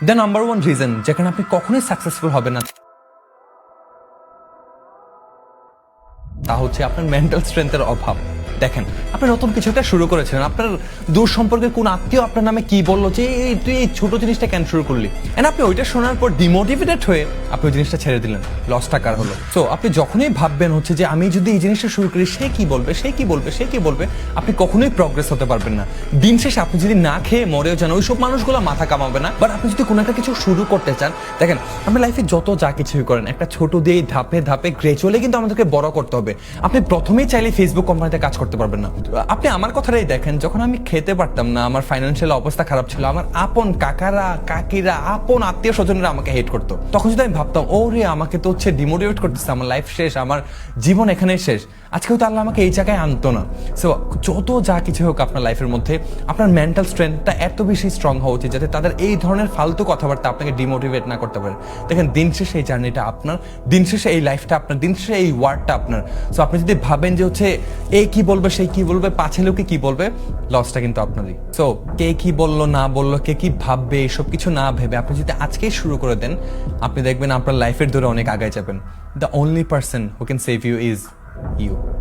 The number one reason যেখানে আপনি কখনোই সাকসেসফুল হবেন না তা হচ্ছে আপনার মেন্টাল স্ট্রেংথের অভাব। দেখেন, আপনি নতুন কিছু একটা শুরু করেছেন, আপনার দূর সম্পর্কে কোন আত্মীয় আপনার নামে কি বললো যে তুই এই ছোট জিনিসটা কেন শুরু করলি, এন্ড আপনি ওইটা শোনার পর ডিমোটিভেটেড হয়ে আপনি ওই জিনিসটা ছেড়ে দিলেন, লসটা কার হলো? সো আপনি যখনই ভাববেন হচ্ছে যে আমি যদি এই জিনিসটা শুরু করি সে কি বলবে, সে কি বলবে, সে কি বলবে, আপনি কখনোই প্রগ্রেস হতে পারবেন না। দিন শেষে আপনি যদি না খেয়ে মরেও যান, ওইসব মানুষগুলো মাথা কামাবে না। বাট আপনি যদি কোনো একটা কিছু শুরু করতে চান, দেখেন আপনি লাইফে যত যা কিছুই করেন একটা ছোট দিয়ে ধাপে ধাপে গ্রেজুয়ালি কিন্তু আমাদেরকে বড় করতে হবে। আপনি প্রথমেই চাইলে ফেসবুক কোম্পানিতে কাজ করতে পারবেন না। আপনি আমার কথাটাই দেখেন, যখন আমি খেতে পারতাম না, আমার ফাইন্যান্সিয়াল অবস্থা খারাপ ছিল, আমার আপন কাকারা কাকিরা আপন আত্মীয় স্বজনরা আমাকে হেট করতো, তখন যদি আমি ভাবতাম ও রে আমাকে তো হচ্ছে ডিমোটিভেট করতেছে, আমার লাইফ শেষ, আমার জীবন এখানেই শেষ, আজকেও তো আল্লাহ আমাকে এই জায়গায় আনতো না। সো যত যা কিছু হোক আপনার লাইফের মধ্যে আপনার মেন্টাল স্ট্রেংথটা এত বেশি স্ট্রং হওয়া উচিত যাতে তাদের এই ধরনের ফালতু কথাবার্তা আপনাকে ডিমোটিভেট না করতে পারে। দেখেন দিন শেষে এই জার্নিটা আপনার, দিন শেষে এই লাইফটা আপনার, দিন শেষে এই ওয়ার্ডটা আপনার। সো আপনি যদি ভাবেন যে হচ্ছে এই কি বলবে সেই কি বলবে, পাছে লোকে কি বলবে, লসটা কিন্তু আপনারই। সো কে কি বললো না বললো, কে কি ভাববে, এসব কিছু না ভেবে আপনি যদি আজকেই শুরু করে দেন, আপনি দেখবেন আপনার লাইফের ধরে অনেক আগায় যাবেন। The only person who can save you is you.